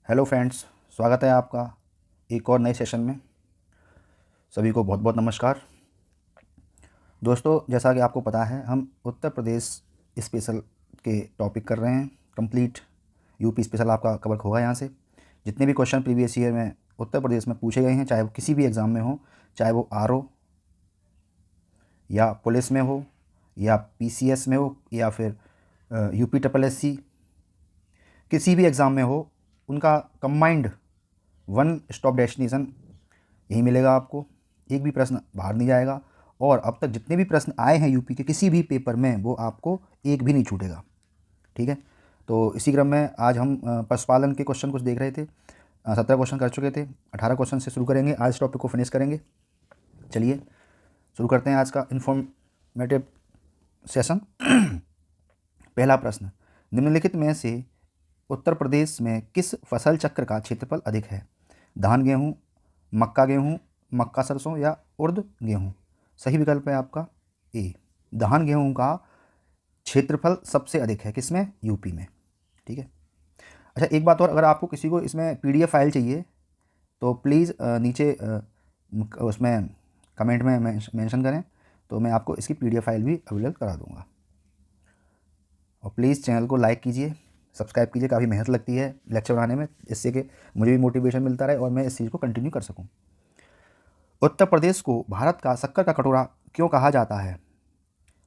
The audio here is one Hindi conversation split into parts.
हेलो फ्रेंड्स, स्वागत है आपका एक और नए सेशन में। सभी को बहुत बहुत नमस्कार। दोस्तों, जैसा कि आपको पता है, हम उत्तर प्रदेश स्पेशल के टॉपिक कर रहे हैं। कंप्लीट यूपी स्पेशल आपका कवर होगा। यहाँ से जितने भी क्वेश्चन प्रीवियस ईयर में उत्तर प्रदेश में पूछे गए हैं, चाहे वो किसी भी एग्ज़ाम में हो, चाहे वो आरओ या पुलिस में हो या पीसीएस में हो या फिर यूपी ट्रिपल एससी, किसी भी एग्ज़ाम में हो, उनका कंबाइंड वन स्टॉप डेस्टिनेशन यही मिलेगा आपको। एक भी प्रश्न बाहर नहीं जाएगा और अब तक जितने भी प्रश्न आए हैं यूपी के किसी भी पेपर में, वो आपको एक भी नहीं छूटेगा। ठीक है, तो इसी क्रम में आज हम पशुपालन के क्वेश्चन कुछ देख रहे थे। 17 क्वेश्चन कर चुके थे, 18 क्वेश्चन से शुरू करेंगे। आज इस टॉपिक को फिनिश करेंगे। चलिए शुरू करते हैं आज का इन्फॉर्मेटिव सेशन। पहला प्रश्न, निम्नलिखित में से उत्तर प्रदेश में किस फसल चक्र का क्षेत्रफल अधिक है? धान गेहूँ, मक्का गेहूँ, मक्का सरसों या उर्द गेहूँ? सही विकल्प है आपका ए, धान गेहूँ का क्षेत्रफल सबसे अधिक है। किसमें? यूपी में। ठीक है। अच्छा, एक बात और, अगर आपको किसी को इसमें पीडीएफ फाइल चाहिए तो प्लीज़ नीचे उसमें कमेंट में मेंशन करें, तो मैं आपको इसकी पीडीएफ फाइल भी अवेलेबल करा दूँगा। और प्लीज़ चैनल को लाइक कीजिए, सब्सक्राइब कीजिए। काफ़ी मेहनत लगती है लेक्चर बनाने में, इससे कि मुझे भी मोटिवेशन मिलता रहे और मैं इस चीज़ को कंटिन्यू कर सकूं। उत्तर प्रदेश को भारत का शक्कर का कटोरा क्यों कहा जाता है?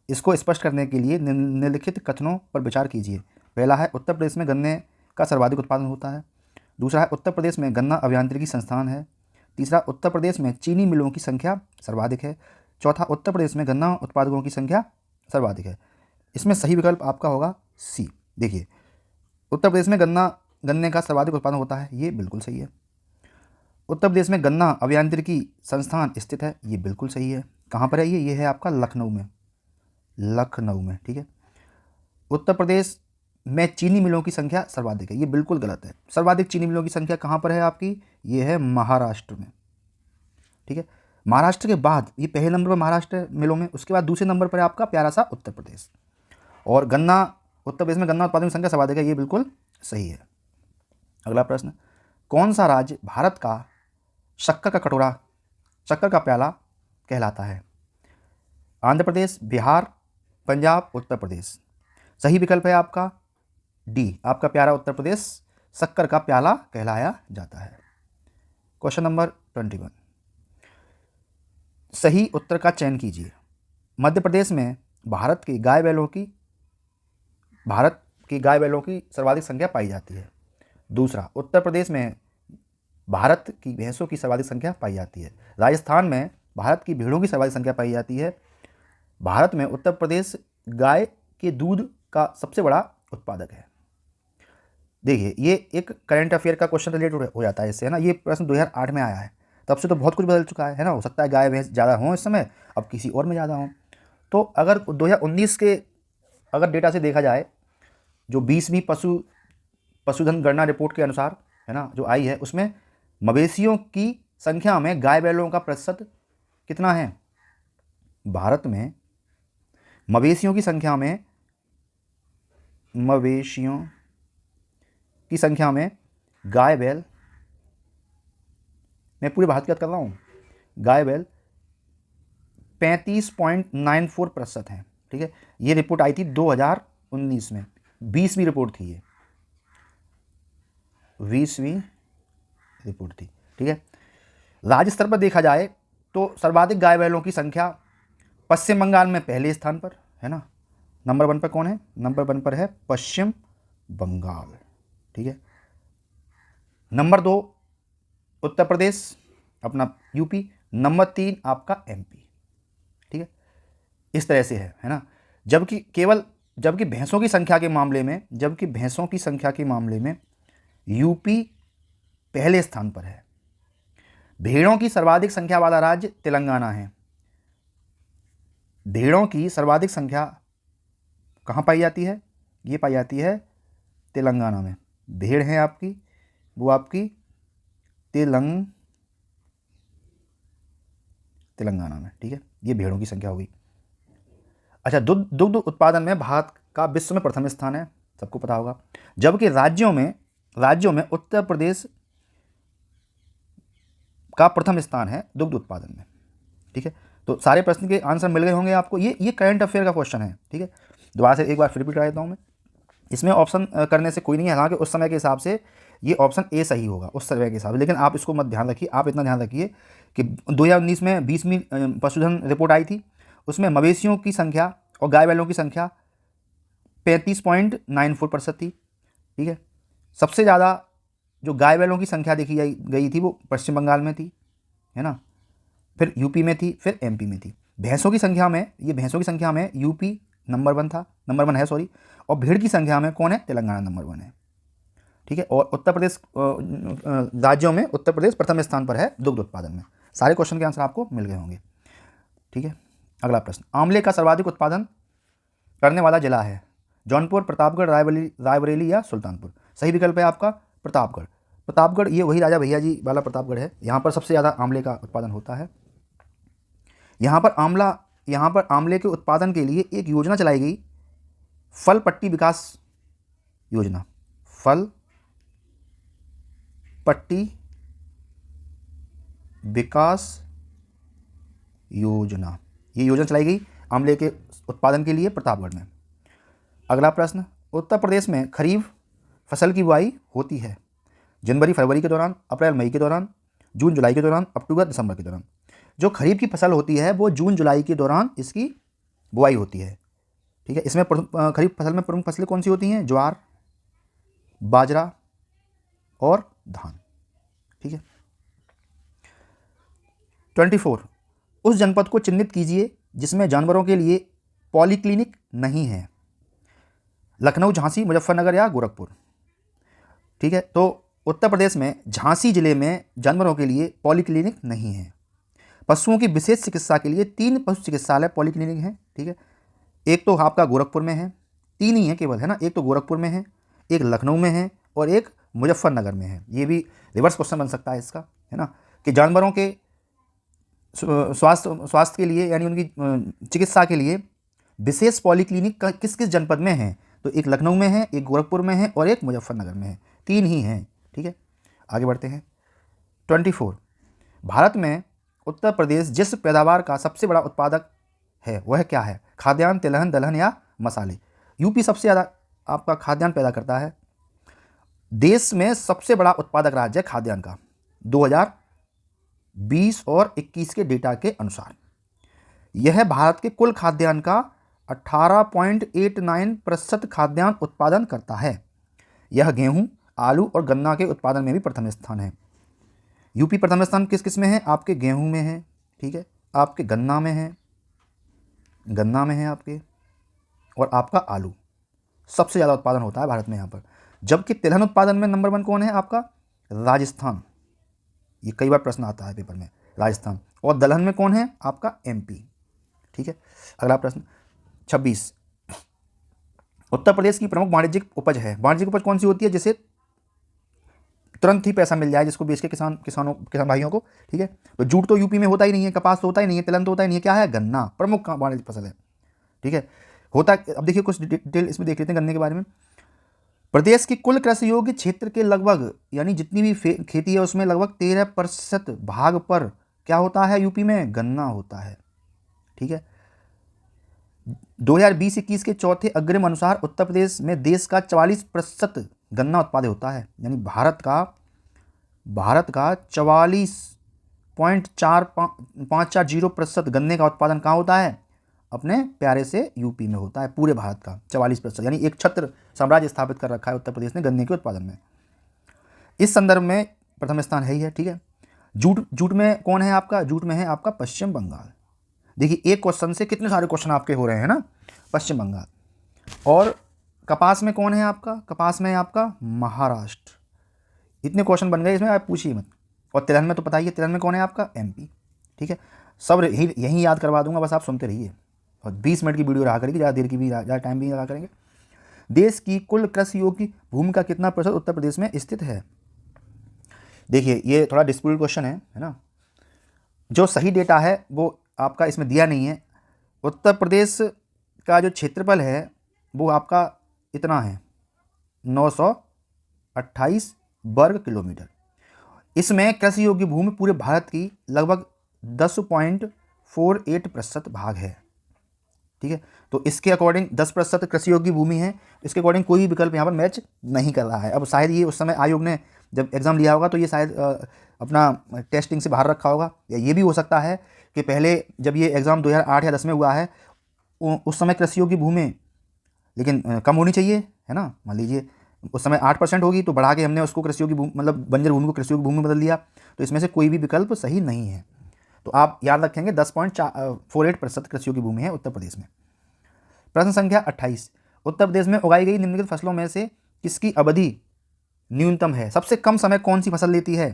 इसको स्पष्ट करने के लिए निम्नलिखित कथनों पर विचार कीजिए। पहला है, उत्तर प्रदेश में गन्ने का सर्वाधिक उत्पादन होता है। दूसरा है, उत्तर प्रदेश में गन्ना अभियांत्रिकी संस्थान है। तीसरा, उत्तर प्रदेश में चीनी मिलों की संख्या सर्वाधिक है। चौथा, उत्तर प्रदेश में गन्ना उत्पादकों की संख्या सर्वाधिक है। इसमें सही विकल्प आपका होगा सी। देखिए, उत्तर प्रदेश में गन्ने का सर्वाधिक उत्पादन होता है, ये बिल्कुल सही है। उत्तर प्रदेश में गन्ना अभियांत्रिकी संस्थान स्थित है, ये बिल्कुल सही है। कहाँ पर है ये है आपका लखनऊ में। लखनऊ में, ठीक है। उत्तर प्रदेश में चीनी मिलों की संख्या सर्वाधिक है, ये बिल्कुल गलत है। सर्वाधिक चीनी मिलों की संख्या कहाँ पर है आपकी? ये है महाराष्ट्र में। ठीक है, महाराष्ट्र के बाद ये पहले नंबर पर महाराष्ट्र मिलों में, उसके बाद दूसरे नंबर पर है आपका प्यारा सा उत्तर प्रदेश। और गन्ना, उत्तर प्रदेश में गन्ना उत्पादन की संख्या सर्वाधिक है, ये बिल्कुल सही है। अगला प्रश्न, कौन सा राज्य भारत का शक्कर का कटोरा, शक्कर का प्याला कहलाता है? आंध्र प्रदेश, बिहार, पंजाब, उत्तर प्रदेश? सही विकल्प है आपका डी, आपका प्यारा उत्तर प्रदेश शक्कर का प्याला कहलाया जाता है। क्वेश्चन नंबर 21, सही उत्तर का चयन कीजिए। मध्य प्रदेश में भारत की गाय बैलों की सर्वाधिक संख्या पाई जाती है। दूसरा, उत्तर प्रदेश में भारत की भैंसों की सर्वाधिक संख्या पाई जाती है। राजस्थान में भारत की भेड़ों की सर्वाधिक संख्या पाई जाती है। भारत में उत्तर प्रदेश गाय के दूध का सबसे बड़ा उत्पादक है। देखिए, ये एक करंट अफेयर का क्वेश्चन रिलेटेड हो जाता है इससे, है ना। ये प्रश्न 2008 में आया है, तब से तो बहुत कुछ बदल चुका है ना। हो सकता है गाय भैंस ज़्यादा हों इस समय, अब किसी और में ज़्यादा हों। तो अगर 2019 के अगर डेटा से देखा जाए, जो 20वीं पशुधन गणना रिपोर्ट के अनुसार, है ना, जो आई है, उसमें मवेशियों की संख्या में गाय बैलों का प्रतिशत कितना है? भारत में मवेशियों की संख्या में गाय बैल, मैं पूरे भारत की बात कर रहा हूँ, गाय बैल 35.94% हैं। ठीक है, ये रिपोर्ट आई थी 2019 में, 20वीं रिपोर्ट थी ये, 20वीं रिपोर्ट थी। ठीक है, राज्य स्तर पर देखा जाए तो सर्वाधिक गाय बैलों की संख्या पश्चिम बंगाल में पहले स्थान पर, है ना। नंबर 1 पर कौन है? नंबर 1 पर है पश्चिम बंगाल। ठीक है, नंबर 2 उत्तर प्रदेश, अपना यूपी। नंबर 3 आपका एमपी। ठीक है, इस तरह से है ना। जबकि भैंसों की संख्या के मामले में यूपी पहले स्थान पर है। भेड़ों की सर्वाधिक संख्या वाला राज्य तेलंगाना है। भेड़ों की सर्वाधिक संख्या कहाँ पाई जाती है? ये पाई जाती है तेलंगाना में। भेड़ है आपकी, वो आपकी तेलंगाना में। ठीक है, ये भेड़ों की संख्या होगी। अच्छा, दुग्ध उत्पादन में भारत का विश्व में प्रथम स्थान है, सबको पता होगा। जबकि राज्यों में राज्यों में उत्तर प्रदेश का प्रथम स्थान है दुग्ध उत्पादन में। ठीक है, तो सारे प्रश्न के आंसर मिल गए होंगे आपको। ये करंट अफेयर का क्वेश्चन है। ठीक है, दोबारा से एक बार फिर भी ट्राई देता हूँ मैं। इसमें ऑप्शन करने से कोई नहीं है, हालांकि उस समय के हिसाब से ये ऑप्शन ए सही होगा उस समय के हिसाब से, लेकिन आप इसको मत ध्यान रखिए। आप इतना ध्यान रखिए कि 2019 में 20वीं पशुधन रिपोर्ट आई थी, उसमें मवेशियों की संख्या और गाय बैलों की संख्या 35.94% थी। ठीक है, सबसे ज़्यादा जो गाय बैलों की संख्या देखी गई थी वो पश्चिम बंगाल में थी, है ना, फिर यूपी में थी, फिर एमपी में थी। भैंसों की संख्या में यूपी नंबर 1 है सॉरी, और भेड़ की संख्या में कौन है, तेलंगाना नंबर 1 है। ठीक है, और उत्तर प्रदेश राज्यों में उत्तर प्रदेश प्रथम स्थान पर है दुग्ध उत्पादन में। सारे क्वेश्चन के आंसर आपको मिल गए होंगे। ठीक है, अगला प्रश्न, आंवले का सर्वाधिक उत्पादन करने वाला जिला है जौनपुर, प्रतापगढ़, रायबरेली या सुल्तानपुर। सही विकल्प है आपका प्रतापगढ़। प्रतापगढ़ ये वही राजा भैया जी वाला प्रतापगढ़ है, यहाँ पर सबसे ज़्यादा आंवले का उत्पादन होता है। यहाँ पर आंवले के उत्पादन के लिए एक योजना चलाई गई, फल पट्टी विकास योजना। फल पट्टी विकास योजना, ये योजना चलाई गई आंवले के उत्पादन के लिए प्रतापगढ़ में। अगला प्रश्न, उत्तर प्रदेश में खरीफ फसल की बुआई होती है जनवरी फरवरी के दौरान, अप्रैल मई के दौरान, जून जुलाई के दौरान, अक्टूबर दिसंबर के दौरान। जो खरीफ की फसल होती है वो जून जुलाई के दौरान इसकी बुआई होती है। ठीक है, इसमें खरीफ फसल में प्रमुख फसलें कौन सी होती हैं, ज्वार, बाजरा और धान। ठीक है, 24, उस जनपद को चिन्हित कीजिए जिसमें जानवरों के लिए पॉलीक्लिनिक नहीं है। लखनऊ, झांसी, मुजफ्फरनगर या गोरखपुर। ठीक है, तो उत्तर प्रदेश में झांसी जिले में जानवरों के लिए पॉलीक्लिनिक नहीं है। पशुओं की विशेष चिकित्सा के लिए 3 पशु चिकित्सालय पॉलीक्लिनिक हैं। ठीक है, एक तो आपका गोरखपुर में है, 3 ही है केवल, है ना, एक तो गोरखपुर में है, एक लखनऊ में है और एक मुजफ्फरनगर में है। ये भी रिवर्स क्वेश्चन बन सकता है इसका, है ना, कि जानवरों के स्वास्थ्य के लिए यानी उनकी चिकित्सा के लिए विशेष पॉलीक्लिनिक किस किस जनपद में है, तो एक लखनऊ में है, एक गोरखपुर में है और एक मुजफ्फरनगर में है। 3 ही हैं। ठीक है, आगे बढ़ते हैं। 24, भारत में उत्तर प्रदेश जिस पैदावार का सबसे बड़ा उत्पादक है वह क्या है, खाद्यान्न, तिलहन, दलहन या मसाले। यूपी सबसे ज़्यादा आपका खाद्यान्न पैदा करता है। देश में सबसे बड़ा उत्पादक राज्य है खाद्यान्न का 2020 और 21 के डेटा के अनुसार। यह भारत के कुल खाद्यान्न का 18.89% खाद्यान्न उत्पादन करता है। यह गेहूं, आलू और गन्ना के उत्पादन में भी प्रथम स्थान है। यूपी प्रथम स्थान किस किस में है, आपके गेहूं में है, ठीक है, आपके गन्ना में है आपके, और आपका आलू सबसे ज़्यादा उत्पादन होता है भारत में यहाँ पर। जबकि तिलहन उत्पादन में नंबर 1 कौन है, आपका राजस्थान। ये कई बार प्रश्न आता है पेपर में, राजस्थान। और दलहन में कौन है, आपका एमपी। ठीक है, अगला प्रश्न 26, उत्तर प्रदेश की प्रमुख वाणिज्यिक उपज है। वाणिज्यिक उपज कौन सी होती है, जिसे तुरंत ही पैसा मिल जाए, जिसको बेच के किसान भाइयों को। ठीक है, तो जूट तो यूपी में होता ही नहीं है, कपास तो होता ही नहीं है, तिलहन तो होता ही नहीं है, क्या है, गन्ना प्रमुख वाणिज्यिक फसल है। ठीक है, होता, अब देखिए कुछ डिटेल इसमें देख लेते हैं गन्ने के बारे में। प्रदेश की कुल कृषि योग्य क्षेत्र के लगभग, यानी जितनी भी खेती है उसमें लगभग 13% भाग पर क्या होता है, यूपी में गन्ना होता है। ठीक है, 2020-21 के चौथे अग्रिम अनुसार उत्तर प्रदेश में देश का 44% गन्ना उत्पादन होता है। यानी भारत का 44.4540% गन्ने का उत्पादन कहाँ होता है, अपने प्यारे से यूपी में होता है। पूरे भारत का 44%, यानी एक छत्र साम्राज्य स्थापित कर रखा है उत्तर प्रदेश ने गन्ने के उत्पादन में। इस संदर्भ में प्रथम स्थान है ही है। ठीक है, जूट में कौन है आपका, जूट में है आपका पश्चिम बंगाल। देखिए एक क्वेश्चन से कितने सारे क्वेश्चन आपके हो रहे हैं ना, पश्चिम बंगाल। और कपास में कौन है आपका, कपास में है आपका महाराष्ट्र। इतने क्वेश्चन बन गए इसमें, आप पूछिए मत। और तिलहन में तो पता ही है, तिलहन में कौन है आपका, एमपी। ठीक है, सब यहीं याद करवा दूंगा, बस आप सुनते रहिए। और 20 मिनट की वीडियो रहा करेगी, ज़्यादा देर की भी, ज़्यादा टाइम भी लगा करेंगे। देश की कुल कृषि योग्य भूमि का कितना प्रतिशत उत्तर प्रदेश में स्थित है। देखिए ये थोड़ा डिस्प्यूटेड क्वेश्चन है ना, जो सही डेटा है वो आपका इसमें दिया नहीं है। उत्तर प्रदेश का जो क्षेत्रफल है वो आपका इतना है 900 28 वर्ग किलोमीटर। इसमें कृषि योग्य भूमि पूरे भारत की लगभग 10.48% भाग है। ठीक है, तो इसके अकॉर्डिंग 10% कृषि योग्य भूमि है। इसके अकॉर्डिंग कोई विकल्प यहाँ पर मैच नहीं कर रहा है। अब शायद ये उस समय आयोग ने जब एग्ज़ाम लिया होगा तो ये शायद अपना टेस्टिंग से बाहर रखा होगा, या ये भी हो सकता है कि पहले जब ये एग्ज़ाम 2008 या 10 में हुआ है उस समय कृषि योग्य भूमि लेकिन कम होनी चाहिए, है ना। मान लीजिए उस समय 8% होगी तो बढ़ा के हमने उसको कृषि योग्य भूमि मतलब बंजर भूमि को कृषि योग्य भूमि में बदल दिया। तो इसमें से कोई भी विकल्प सही नहीं है। तो आप याद रखेंगे 10.48% कृषि योग्य भूमि है उत्तर प्रदेश में। प्रश्न संख्या 28, उत्तर प्रदेश में उगाई गई निम्नलिखित फसलों में से किसकी अवधि न्यूनतम है? सबसे कम समय कौन सी फसल लेती है?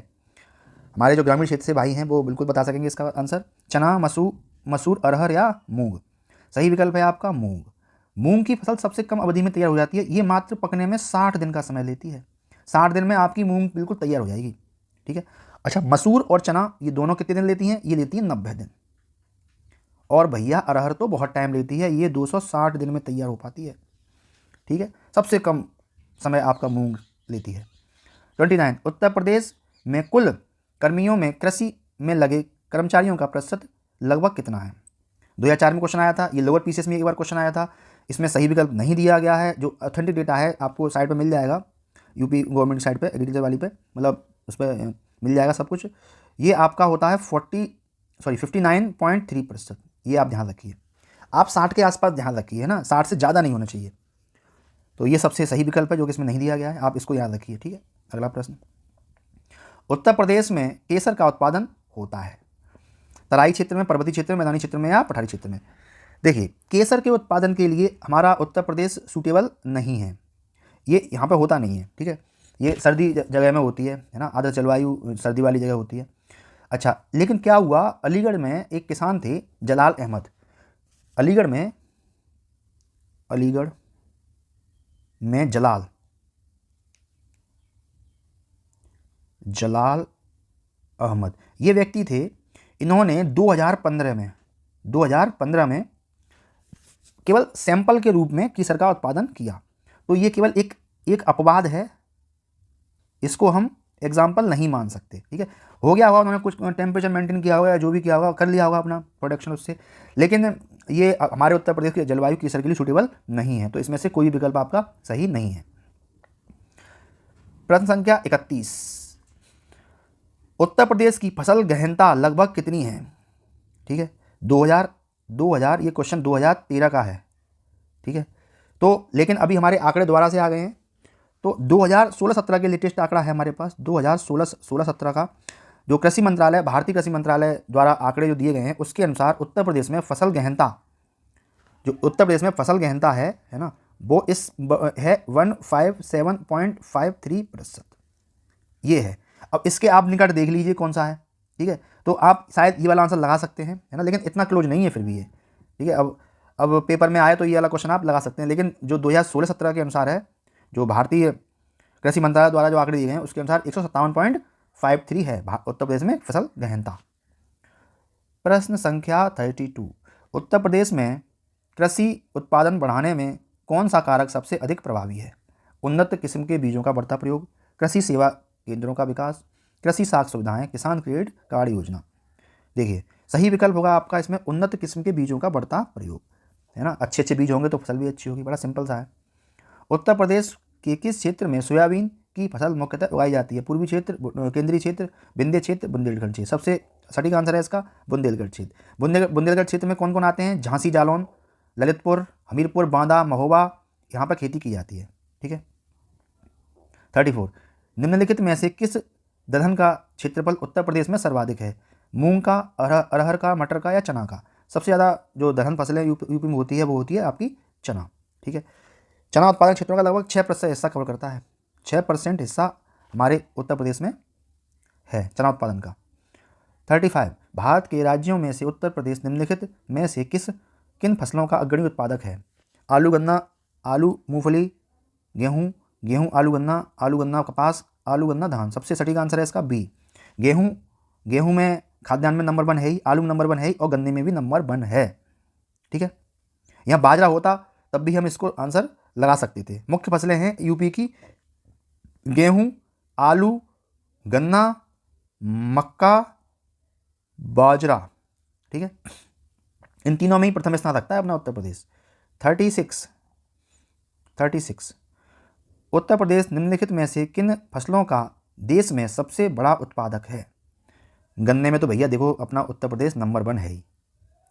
हमारे जो ग्रामीण क्षेत्र से भाई हैं वो बिल्कुल बता सकेंगे इसका आंसर। चना, मसूर, अरहर या मूंग? सही विकल्प है आपका मूंग। मूंग की फसल सबसे कम अवधि में तैयार हो जाती है। ये मात्र पकने में 60 दिन का समय लेती है। 60 दिन में आपकी मूंग बिल्कुल तैयार हो जाएगी। ठीक है। अच्छा, मसूर और चना ये दोनों कितने दिन लेती हैं? ये लेती हैं 90 दिन। और भैया अरहर तो बहुत टाइम लेती है, ये 260 दिन में तैयार हो पाती है। ठीक है, सबसे कम समय आपका मूंग लेती है। 29, उत्तर प्रदेश में कुल कर्मियों में कृषि में लगे कर्मचारियों का प्रतिशत लगभग कितना है? 2004 में क्वेश्चन आया था, ये लोअर पीसीएस में एक बार क्वेश्चन आया था। इसमें सही विकल्प नहीं दिया गया है। जो ऑथेंटिक डेटा है आपको साइट पर मिल जाएगा, यूपी गवर्नमेंट साइट पे, एग्रीकल्चर वाली पे, मतलब उस पर मिल जाएगा सब कुछ। ये आपका होता है 59.3%। ये आप ध्यान रखिए, आप 60 के आसपास ध्यान रखिए, है ना, 60 से ज़्यादा नहीं होना चाहिए। तो ये सबसे सही विकल्प है जो कि इसमें नहीं दिया गया है, आप इसको याद रखिए। ठीक है, अगला प्रश्न, उत्तर प्रदेश में केसर का उत्पादन होता है तराई क्षेत्र में, पर्वतीय क्षेत्र में, मैदानी क्षेत्र में या पठारी क्षेत्र में? देखिए, केसर के उत्पादन के लिए हमारा उत्तर प्रदेश सूटेबल नहीं है, ये यहाँ पे होता नहीं है। ठीक है, ये सर्दी जगह में होती है ना, आर्द्र जलवायु सर्दी वाली जगह होती है। अच्छा, लेकिन क्या हुआ, अलीगढ़ में एक किसान थे जलाल अहमद। अलीगढ़ में जलाल अहमद ये व्यक्ति थे। इन्होंने 2015 में केवल सैंपल के रूप में केसर का उत्पादन किया। तो ये केवल एक अपवाद है, इसको हम एग्जाम्पल नहीं मान सकते। ठीक है, हो गया होगा, उन्होंने कुछ टेम्परेचर मेंटेन किया होगा या जो भी किया होगा, कर लिया होगा अपना प्रोडक्शन उससे, लेकिन ये हमारे उत्तर प्रदेश की जलवायु केसर के लिए सूटेबल नहीं है। तो इसमें से कोई विकल्प आपका सही नहीं है। प्रश्न संख्या 31, उत्तर प्रदेश की फसल गहनता लगभग कितनी है? ठीक है, 2000 ये क्वेश्चन 2013 का है। ठीक है, तो लेकिन अभी हमारे आंकड़े दोबारा से आ गए हैं। तो 2016-17 के लेटेस्ट आंकड़ा है हमारे पास, 2016-17 का जो कृषि मंत्रालय, भारतीय कृषि मंत्रालय द्वारा आंकड़े जो दिए गए हैं उसके अनुसार उत्तर प्रदेश में फसल गहनता, जो उत्तर प्रदेश में फसल गहनता है ना, वो इस है 157.53%। ये है। अब इसके आप निकट देख लीजिए कौन सा है। ठीक है, तो आप शायद ये वाला आंसर लगा सकते हैं, है ना, लेकिन इतना क्लोज नहीं है फिर भी ये। ठीक है, अब पेपर में आए तो ये वाला क्वेश्चन आप लगा सकते हैं, लेकिन जो 2016-17 के अनुसार है, जो भारतीय कृषि मंत्रालय द्वारा जो आंकड़े दिए गए हैं उसके अनुसार 157.53 है उत्तर प्रदेश में फसल गहनता। प्रश्न संख्या 32, उत्तर प्रदेश में कृषि उत्पादन बढ़ाने में कौन सा कारक सबसे अधिक प्रभावी है? उन्नत किस्म के बीजों का बढ़ता प्रयोग, कृषि सेवा केंद्रों का विकास, कृषि साख सुविधाएं, किसान क्रेडिट कार्ड योजना? देखिए, सही विकल्प होगा आपका इसमें उन्नत किस्म के बीजों का बढ़ता प्रयोग, है ना। अच्छे बीज होंगे तो फसल भी अच्छी होगी, बड़ा सिंपल सा है। उत्तर प्रदेश के किस क्षेत्र में सोयाबीन की फसल मुख्यतः उगाई जाती है? पूर्वी क्षेत्र, केंद्रीय क्षेत्र, विंध्य क्षेत्र, बुंदेलखंड क्षेत्र? सबसे सटीक आंसर है इसका बुंदेलखंड क्षेत्र। बुंदेलखंड क्षेत्र में कौन कौन आते हैं? झांसी, जालौन, ललितपुर, हमीरपुर, बांदा, महोबा, यहाँ पर खेती की जाती है। ठीक है। 34, निम्नलिखित में से किस दलहन का क्षेत्रफल उत्तर प्रदेश में सर्वाधिक है? मूंग का, अरहर का, मटर का या चना का? सबसे ज़्यादा जो दलहन फसलें यूपी में होती है वो होती है आपकी चना। ठीक है, चना उत्पादन क्षेत्रों का लगभग 6% हिस्सा कवर करता है। 6% हिस्सा हमारे उत्तर प्रदेश में है चना उत्पादन का। 35, भारत के राज्यों में से उत्तर प्रदेश निम्नलिखित में से किन फसलों का अग्रणी उत्पादक है? आलू, गन्ना, आलू, मूंगफली, गेहूं, आलू गन्ना कपास, आलू गन्ना धान? सबसे सटीक आंसर है इसका बी, गेहूं में खाद्यान्न में नंबर 1 है ही, आलू में नंबर 1 है ही और गन्ने में भी नंबर 1 है। ठीक है, यहाँ बाजरा होता तब भी हम इसको आंसर लगा सकते थे। मुख्य फसलें हैं यूपी की गेहूं, आलू, गन्ना, मक्का, बाजरा। ठीक है, इन तीनों में ही प्रथम स्थान रखता है अपना उत्तर प्रदेश। 36 उत्तर प्रदेश निम्नलिखित में से किन फसलों का देश में सबसे बड़ा उत्पादक है? गन्ने में तो भैया देखो अपना उत्तर प्रदेश नंबर 1 है ही।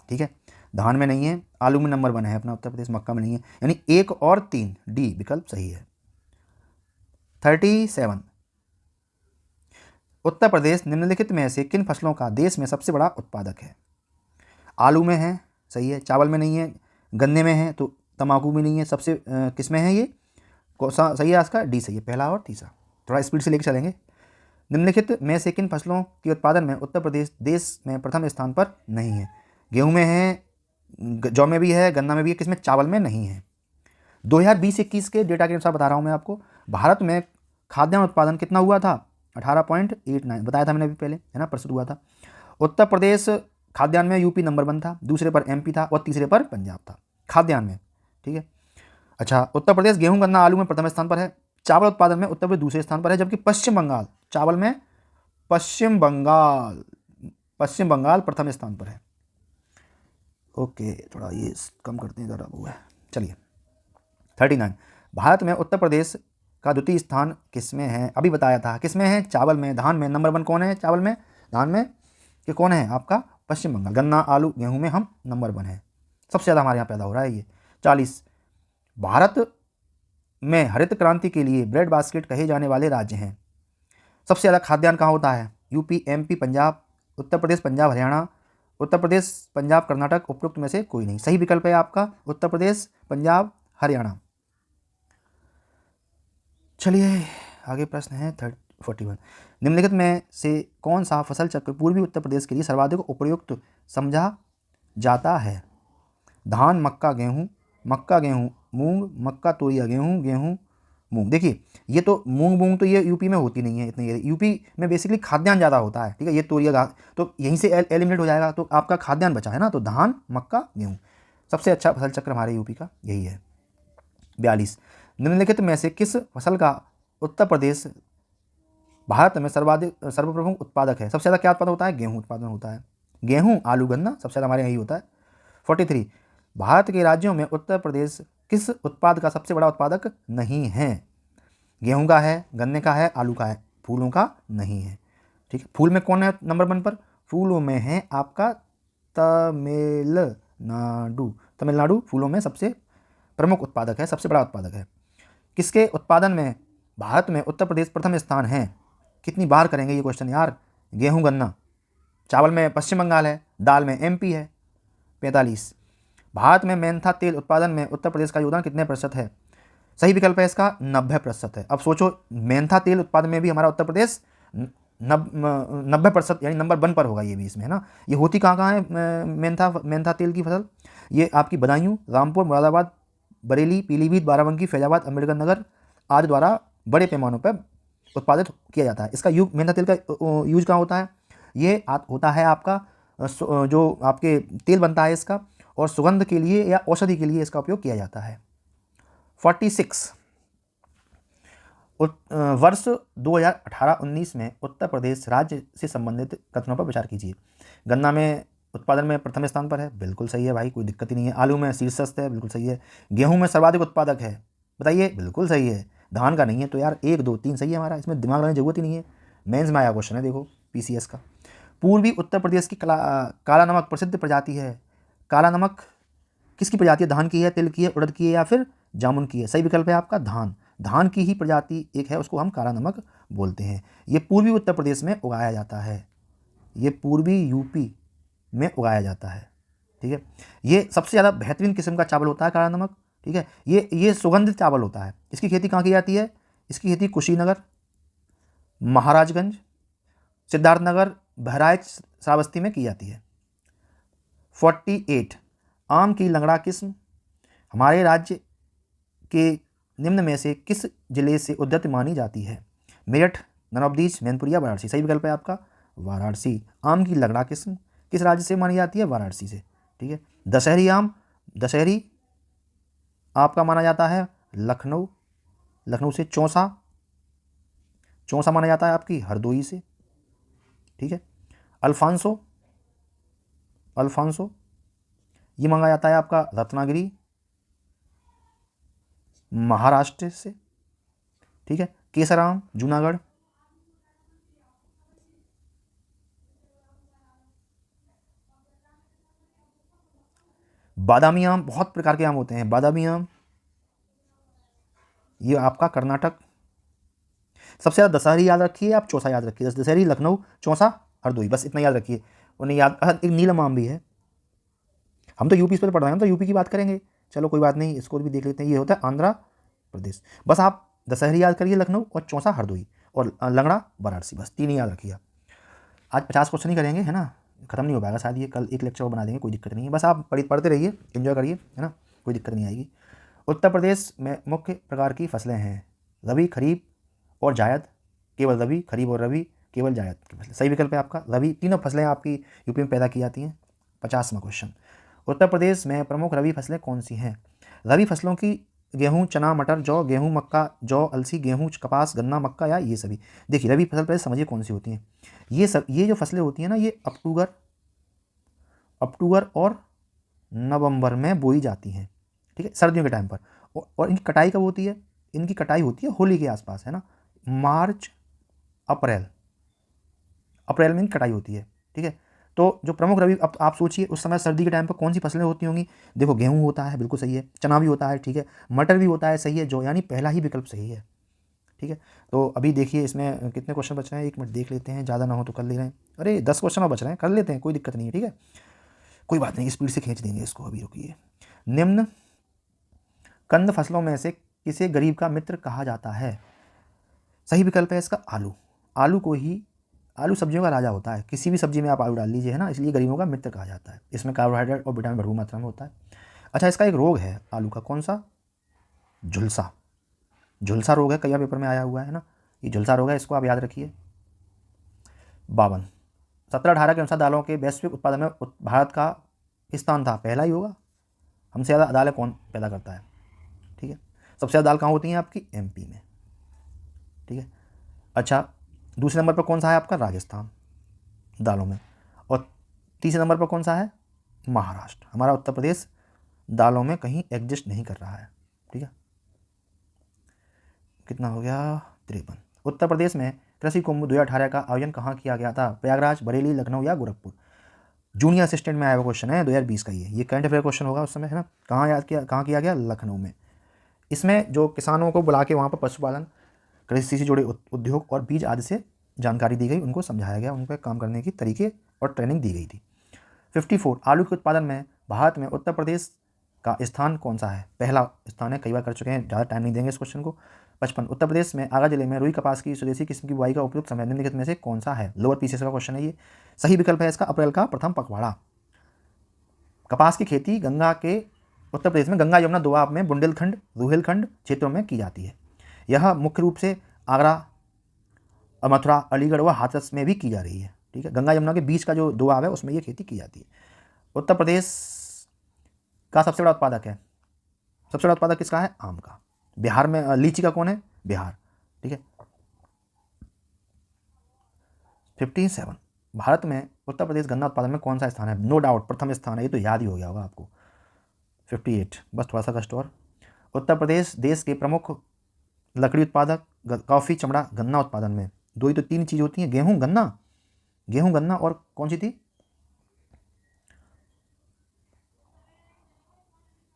ठीक है, धान में नहीं है, आलू में नंबर 1 है अपना उत्तर प्रदेश, मक्का में नहीं है, यानी 1 और 3 डी विकल्प सही है। 37 उत्तर प्रदेश निम्नलिखित में से किन फसलों का देश में सबसे बड़ा उत्पादक है? आलू में है, सही है, चावल में नहीं है, गन्ने में है, तो तंबाकू में नहीं है, सबसे किस में है ये? कौन सा सही है? इसका डी सही है, पहला और तीसरा। थोड़ा स्पीड से लेकर चलेंगे। निम्नलिखित में से किन फसलों के उत्पादन में उत्तर प्रदेश देश में प्रथम स्थान पर नहीं है? गेहूं में है, जौ में भी है, गन्ना में भी है, किसमें? चावल में नहीं है। 2020-21 के डेटा के अनुसार बता रहा हूं मैं आपको, भारत में खाद्यान्न उत्पादन कितना हुआ था? 18.89 बताया था मैंने अभी पहले, है ना, प्रस्तुत हुआ था। उत्तर प्रदेश खाद्यान्न में यूपी नंबर 1 था, दूसरे पर एमपी था और तीसरे पर पंजाब था खाद्यान्न में। ठीक है, अच्छा, उत्तर प्रदेश गेहूं, गन्ना, आलू में प्रथम स्थान पर है। चावल उत्पादन में उत्तर प्रदेश दूसरे स्थान पर है, जबकि पश्चिम बंगाल चावल में पश्चिम बंगाल प्रथम स्थान पर है। ओके, थोड़ा ये कम करते हैं, ज़रा हुआ है। चलिए 39 भारत में उत्तर प्रदेश का द्वितीय स्थान किसमें है? अभी बताया था, किसमें है? चावल में। धान में नंबर 1 कौन है? चावल में, धान में कि कौन है आपका? पश्चिम बंगाल। गन्ना, आलू, गेहूं में हम नंबर 1 है, सबसे ज़्यादा हमारे यहाँ पैदा हो रहा है ये। 40 भारत में हरित क्रांति के लिए ब्रेड बास्केट कहे जाने वाले राज्य हैं। सबसे ज़्यादा खाद्यान्न कहाँ होता है? UP, MP, Punjab, Uttar Pradesh, Punjab, Haryana. उत्तर प्रदेश, पंजाब, कर्नाटक, उपरोक्त में से कोई नहीं। सही विकल्प है आपका उत्तर प्रदेश, पंजाब, हरियाणा। चलिए आगे प्रश्न है 41 निम्नलिखित में से कौन सा फसल चक्र पूर्वी उत्तर प्रदेश के लिए सर्वाधिक उपयुक्त समझा जाता है? धान, मक्का, गेहूँ, मूंग, मक्का, तोरिया, गेहूँ, मूंग। देखिए ये तो मूंग तो ये यूपी में होती नहीं है इतनी, यूपी में बेसिकली खाद्यान्न ज़्यादा होता है। ठीक है, ये तोरिया तो यहीं से एलिमिनेट हो जाएगा, तो आपका खाद्यान्न बचा है ना, तो धान, मक्का, गेहूँ। सबसे अच्छा फसल चक्र हमारे यूपी का यही है। 42 निम्नलिखित में से किस फसल का उत्तर प्रदेश भारत में सर्वप्रथम उत्पादक है? सबसे ज़्यादा क्या उत्पादन होता है? गेहूँ उत्पादन होता है। गेहूँ, आलू, गन्ना सबसे ज़्यादा हमारे यही होता है। 43 भारत के राज्यों में उत्तर प्रदेश किस उत्पाद का सबसे बड़ा उत्पादक नहीं है? गेहूं का है, गन्ने का है, आलू का है, फूलों का नहीं है। ठीक है, फूल में कौन है नंबर 1 पर? फूलों में है आपका तमिलनाडु फूलों में सबसे प्रमुख उत्पादक है, सबसे बड़ा उत्पादक है। किसके उत्पादन में भारत में उत्तर प्रदेश प्रथम स्थान है? कितनी बार करेंगे ये क्वेश्चन यार? गेहूं, गन्ना। चावल में पश्चिम बंगाल है, दाल में एमपी है। 45 भारत में मेंथा तेल उत्पादन में उत्तर प्रदेश का योगदान कितने प्रतिशत है? सही विकल्प है इसका 90% है। अब सोचो मेंथा तेल उत्पादन में भी हमारा उत्तर प्रदेश 90% यानी नंबर 1 पर होगा ये भी इसमें, है ना। ये होती कहाँ है मेंथा तेल की फसल? ये आपकी बदायूं, रामपुर, मुरादाबाद, बरेली, पीलीभीत, बाराबंकी, फैजाबाद, अम्बेडकर नगर आदि द्वारा बड़े पैमानों पर उत्पादित किया जाता है। इसका मेंथा तेल का यूज कहाँ होता है? ये होता है आपका जो आपके तेल बनता है इसका, और सुगंध के लिए या औषधि के लिए इसका उपयोग किया जाता है। 46 वर्ष 2018-19 में उत्तर प्रदेश राज्य से संबंधित कथनों पर विचार कीजिए। गन्ना में उत्पादन में प्रथम स्थान पर है, बिल्कुल सही है भाई, कोई दिक्कत ही नहीं है। आलू में शीर्षस्थ है, बिल्कुल सही है। गेहूं में सर्वाधिक उत्पादक है, बताइए, बिल्कुल सही है। धान का नहीं है, तो यार 1, 2, 3 सही है हमारा, इसमें दिमाग लगाने की जरूरत ही नहीं है। मेंस में आया क्वेश्चन है, देखो पीसीएस का। पूर्वी उत्तर प्रदेश की काला नमक प्रसिद्ध प्रजाति है। काला नमक किसकी प्रजाति है? धान की है, तिल की है, उड़द की है या फिर जामुन की है? सही विकल्प है आपका धान की ही प्रजाति एक है, उसको हम काला नमक बोलते हैं। ये पूर्वी उत्तर प्रदेश में उगाया जाता है, ये पूर्वी यूपी में उगाया जाता है। ठीक है, ये सबसे ज़्यादा बेहतरीन किस्म का चावल होता है काला नमक। ठीक है, ये सुगंधित चावल होता है। इसकी खेती कहाँ की जाती है? इसकी खेती कुशीनगर, महाराजगंज, सिद्धार्थनगर, बहराइच, श्रावस्ती में की जाती है। 48 आम की लंगड़ा किस्म हमारे राज्य के निम्न में से किस जिले से उद्गत मानी जाती है? मेरठ, नवाबगंज, मैनपुरी, वाराणसी। सही विकल्प है आपका वाराणसी। आम की लंगड़ा किस्म किस राज्य से मानी जाती है? वाराणसी से। ठीक है, दशहरी आपका माना जाता है लखनऊ से। चौसा चौसा माना जाता है आपकी हरदोई से, ठीक है। अल्फांसो, अल्फांसो ये मांगा जाता है आपका रत्नागिरी महाराष्ट्र से, ठीक है। केसराम जूनागढ़, बादामी आम, बहुत प्रकार के आम होते हैं, बादामी आम ये आपका कर्नाटक। सबसे ज़्यादा दशहरी याद रखिए, आप चौसा याद रखिए, दशहरी लखनऊ, चौसा हरदोई, बस इतना याद रखिए। उन्हें याद, एक नीलम आम भी है। हम तो यूपी पर पढ़ रहे हैं, हम तो यूपी की बात करेंगे, चलो कोई बात नहीं, इसको भी देख लेते हैं। ये होता है आंध्र प्रदेश। बस आप दशहरी याद करिए लखनऊ, और चौसा हरदोई, और लंगड़ा वाराणसी, बस 3 ही याद रखिए। आज 50 क्वेश्चन ही करेंगे, है ना, खत्म नहीं हो पाएगा शायद ये, कल एक लेक्चर बना देंगे, कोई दिक्कत नहीं है। बस आप पढ़ते रहिए, एंजॉय करिए, है ना, कोई दिक्कत नहीं आएगी। उत्तर प्रदेश में मुख्य प्रकार की फसलें हैं रबी, खरीफ और जायद। केवल रबी, खरीफ और रबी, केवल जायद की फसलें। सही विकल्प है आपका रबी। तीनों फसलें आपकी यूपी में पैदा की जाती हैं। 50वां क्वेश्चन, उत्तर प्रदेश में प्रमुख रबी फसलें कौन सी हैं? रबी फसलों की गेहूं, चना, मटर, जौ, गेहूं, मक्का, जौ, अलसी, गेहूं, कपास, गन्ना, मक्का, या ये सभी। देखिए रबी फसल पहले समझिए कौन सी होती हैं। ये जो फसलें होती हैं ना, ये अक्टूबर और नवंबर में बोई जाती हैं, ठीक है, सर्दियों के टाइम पर। और इनकी कटाई कब होती है? इनकी कटाई होती है होली के आसपास, है ना, मार्च अप्रैल में इनकी कटाई होती है, ठीक है। तो जो प्रमुख रबी, अब आप सोचिए उस समय सर्दी के टाइम पर कौन सी फसलें होती होंगी। देखो गेहूं होता है, बिल्कुल सही है, चना भी होता है, ठीक है, मटर भी होता है, सही है, जो यानी पहला ही विकल्प सही है, ठीक है। तो अभी देखिए इसमें कितने क्वेश्चन बच रहे हैं, 1 मिनट देख लेते हैं, ज़्यादा ना हो तो कर ले रहे हैं। अरे 10 क्वेश्चन और बच रहे हैं, कर लेते हैं, कोई दिक्कत नहीं है, ठीक है, कोई बात नहीं, स्पीड से खींच देंगे इसको। अभी रुकिए। निम्न कंद फसलों में से किसे गरीब का मित्र कहा जाता है? सही विकल्प है इसका आलू। आलू सब्जियों का राजा होता है, किसी भी सब्जी में आप आलू डाल लीजिए, है ना, इसलिए गरीबों का मित्र कहा जाता है। इसमें कार्बोहाइड्रेट और विटामिन भरपूर मात्रा में होता है। अच्छा, इसका एक रोग है आलू का, कौन सा? झुलसा रोग है, कई बार पेपर में आया हुआ है ना, ये झुलसा रोग है, इसको आप याद रखिए। 52 17-18 के अनुसार दालों के वैश्विक उत्पादन में भारत का स्थान था, पहला ही होगा। हमसे ज़्यादा दालें कौन पैदा करता है, ठीक है। सबसे ज़्यादा दाल कहाँ होती हैं आपकी? एमपी में, ठीक है। अच्छा, दूसरे नंबर पर कौन सा है आपका? राजस्थान दालों में। और तीसरे नंबर पर कौन सा है? महाराष्ट्र। हमारा उत्तर प्रदेश दालों में कहीं एग्जिस्ट नहीं कर रहा है, ठीक है। कितना हो गया? 53। उत्तर प्रदेश में कृषि कुंभ 2018 का आयोजन कहाँ किया गया था? प्रयागराज, बरेली, लखनऊ या गोरखपुर। जूनियर असिस्टेंट में आया हुआ क्वेश्चन है 2020 का, ये करंट अफेयर क्वेश्चन होगा उस समय, है ना। कहाँ किया गया? लखनऊ में। इसमें जो किसानों को बुला के वहाँ पर पशुपालन, कृषि से जुड़े उद्योग और बीज आदि से जानकारी दी गई, उनको समझाया गया, उन पर काम करने की तरीके और ट्रेनिंग दी गई थी। 54 आलू के उत्पादन में भारत में उत्तर प्रदेश का स्थान कौन सा है? पहला स्थान है, कई बार कर चुके हैं, ज़्यादा टाइम नहीं देंगे इस क्वेश्चन को। 55 उत्तर प्रदेश में आगरा जिले में रुई कपास की स्वदेशी किस्म की बुआई का उपयुक्त समय निम्नलिखित में से कौन सा है? लोअर पीसीएस का क्वेश्चन है ये। सही विकल्प है इसका अप्रैल का प्रथम पखवाड़ा। कपास की खेती गंगा के उत्तर प्रदेश में गंगा यमुना दोआब में बुंदेलखंड, रुहेलखंड क्षेत्रों में की जाती है। यह मुख्य रूप से आगरा, मथुरा, अलीगढ़ व हाथरस में भी की जा रही है, ठीक है। गंगा यमुना के बीच का जो दोआब है उसमें ये खेती की जाती है। उत्तर प्रदेश का सबसे बड़ा उत्पादक है, सबसे बड़ा उत्पादक किसका है? आम का। बिहार में लीची का कौन है? बिहार, ठीक है। 57 भारत में उत्तर प्रदेश गन्ना उत्पादन में कौन सा स्थान है? नो डाउट प्रथम स्थान है, ये तो याद ही हो गया होगा आपको। 58 बस थोड़ा सा कष्ट और। उत्तर प्रदेश देश के प्रमुख लकड़ी उत्पादक, कॉफ़ी, चमड़ा, गन्ना उत्पादन में दो ही तो 3 चीज़ होती हैं, गेहूं गन्ना और कौन सी थी?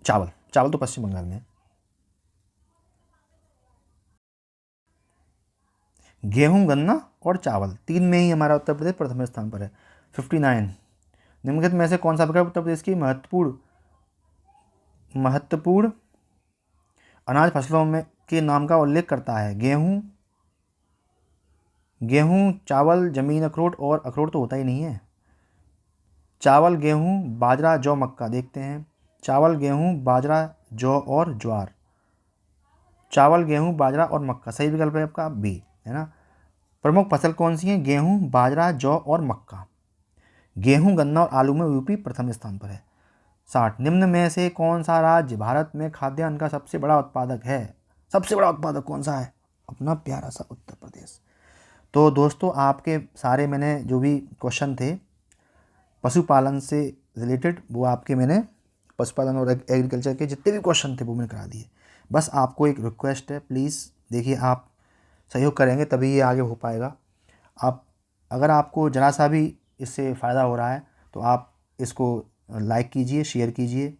चावल तो पश्चिम बंगाल में। गेहूं, गन्ना और चावल, 3 में ही हमारा उत्तर प्रदेश प्रथम स्थान पर है। 59 निम्नलिखित में से कौन सा विकल्प उत्तर प्रदेश की महत्वपूर्ण अनाज फसलों में के नाम का उल्लेख करता है? गेहूं, चावल, जमीन अखरोट, और अखरोट तो होता ही नहीं है। चावल, गेहूं, बाजरा, जौ, मक्का। देखते हैं, चावल, गेहूं, बाजरा, जौ और ज्वार। चावल, गेहूं, बाजरा और मक्का। सही विकल्प है आपका बी, है ना। प्रमुख फसल कौन सी है? गेहूं, बाजरा, जौ और मक्का। गेहूं, गन्ना और आलू में यूपी प्रथम स्थान पर है। 60 निम्न में से कौन सा राज्य भारत में खाद्यान्न का सबसे बड़ा उत्पादक है? सबसे बड़ा उत्पादक कौन सा है? अपना प्यारा सा उत्तर प्रदेश। तो दोस्तों आपके सारे मैंने जो भी क्वेश्चन थे पशुपालन से रिलेटेड, वो आपके मैंने पशुपालन और एग्रीकल्चर के जितने भी क्वेश्चन थे वो मैंने करा दिए। बस आपको एक रिक्वेस्ट है, प्लीज़ देखिए आप सहयोग करेंगे तभी ये आगे हो पाएगा। आप अगर आपको ज़रा सा भी इससे फ़ायदा हो रहा है तो आप इसको लाइक कीजिए, शेयर कीजिए,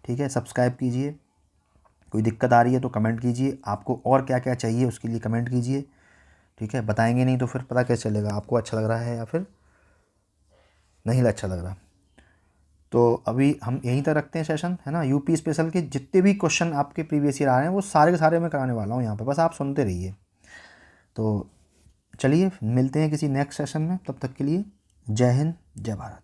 ठीक है, सब्सक्राइब कीजिए। कोई दिक्कत आ रही है तो कमेंट कीजिए, आपको और क्या क्या चाहिए उसके लिए कमेंट कीजिए, ठीक है। बताएंगे नहीं तो फिर पता कैसे चलेगा आपको अच्छा लग रहा है या फिर नहीं अच्छा लग रहा। तो अभी हम यहीं तक रखते हैं सेशन, है ना। यूपी स्पेशल के जितने भी क्वेश्चन आपके प्रीवियस ईयर आ रहे हैं वो सारे के सारे मैं कराने वाला हूँ यहाँ पे, बस आप सुनते रहिए। तो चलिए मिलते हैं किसी नेक्स्ट सेशन में, तब तक के लिए जय हिंद जय भारत।